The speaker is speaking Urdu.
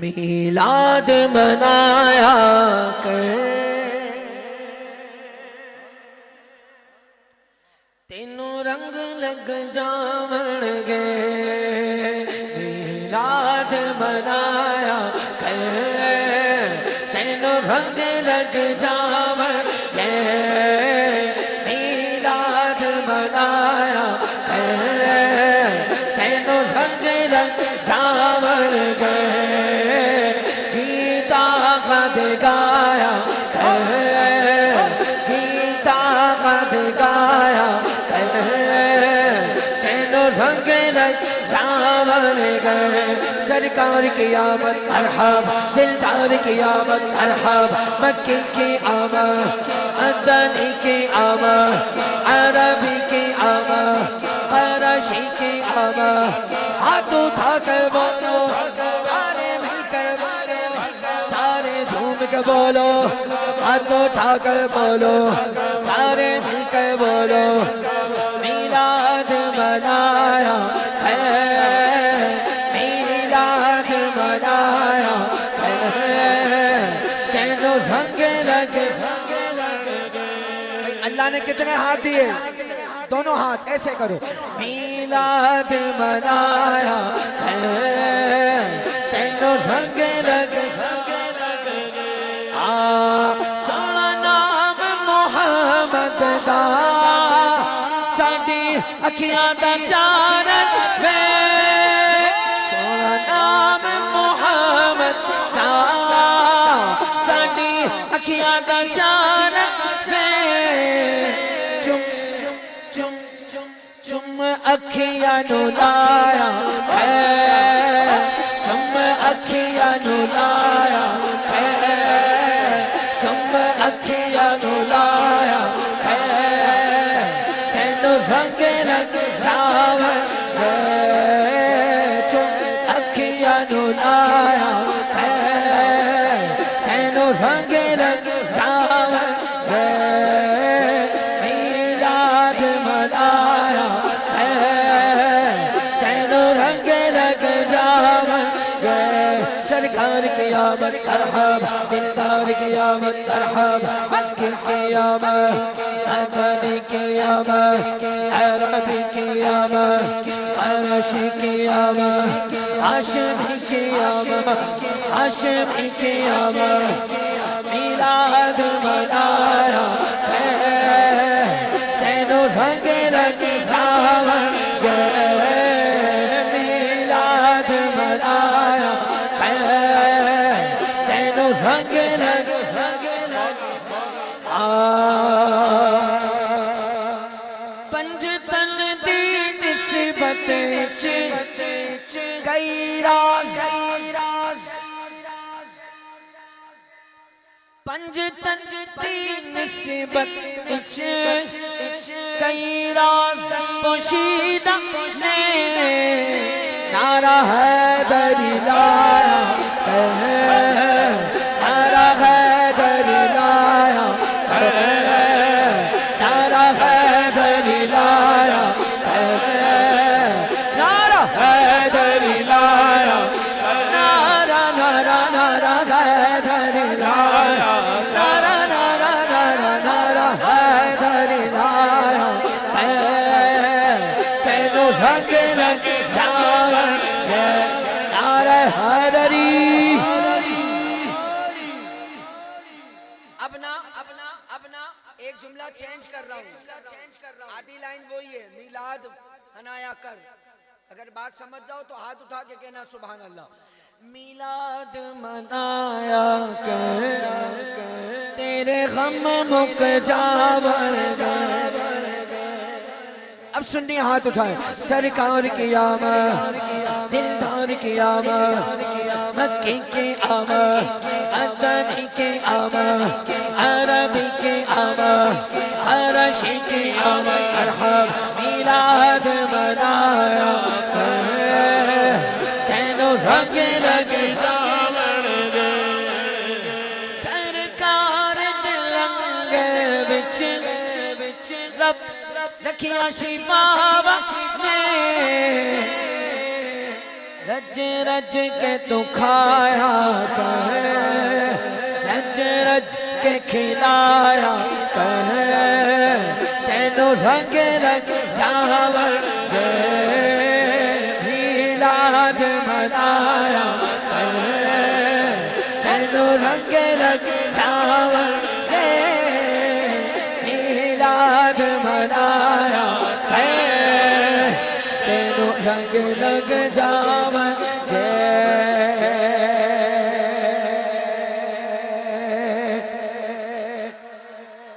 میلاد منایا کر تینوں رنگ لگ جاون گے میلاد منایا کر تینوں رنگ لگ جاون گے میلاد منایا کر تینوں رنگ لگ جاون گے گیتا قد گایا کر گیتا قد گایا کر تینوں رنگ لگ جاون گے سرکار کی آمد مرحب دلدار کی آمد مرحب مکی کی آمد مدنی کی آمد عربی کی آمد قرشی کی آمد ہاتھ اٹھا کر بولو سارے مل کر بولو سارے جھوم کے بولو ہاتھ اٹھا کر بولو سارے مل کر بولو میلاد منایا ہے میلاد منایا ہے تینوں رنگ لگ اللہ نے کتنے ہاتھ دیے دونوں ہاتھ ایسے کرو میلاد منایا ہے تینوں رنگ لگ سونا نام محمد دا ساڈی اکھیاں دا چانن وے سونا نام محمد دا ساڈی اکھیاں دا چانن وے چم اکھیاں نو لایا ہے چم اکھیاں نو لایا ہے چم اکھیاں نو لایا ہے تینوں رنگ لگ جاون گے چم اکھیاں نو لایا ہے تینوں رنگ لگ جاون گے میلاد منایا سرکار کی آمد مرحب دلدار کی آمد مرحب مکی کی آمد مدنی کی آمد عربی کی آمد قرشی کی آمد ہاشمی کی آمد ہاشمی کی آمد میلاد منایا ہے تینوں رنگ لگ جاون گے میلاد منایا رنگ لگ پنج تن دی نسبت کئی راز پنج تن دی نسبت کئی راز پوشیدہ نے نعرہ حیدری لایا نعرہ حیدری لایا نعرہ حیدری لایا نعرہ حیدری لایا نعرہ نعرہ نعرہ حیدری لایا نعرہ نعرہ نعرہ نعرہ حیدری لایا تینوں رنگ لگ جاون گے نعرہ حیدری ابنا ایک جملہ چینج کر رہا ہوں آدھی لائن وہی ہے میلاد منایا کر اگر بات سمجھ جاؤ تو ہاتھ اٹھا کے کہنا سبحان اللہ میلاد منایا کر تیرے غم مک جاون گے اب سنیے ہاتھ اٹھائے سرکار کی آمد دلدار کی آمد مکی کی آمد مدنی کی آمد عربی کی آمد قرشی کی آمد مرحب میلاد منایا تینوں رنگ لگ جاون گے سرکار دلنگ وچ رب رکھیا شفا نے رج رج کے تو کھایا کر رج رج کے کھلایا کر تینو رنگ رنگ جاور دے میلاد منایا کر تینو رنگ رنگ جاور دے میلاد منایا کر تینو رنگ رنگ جاور دے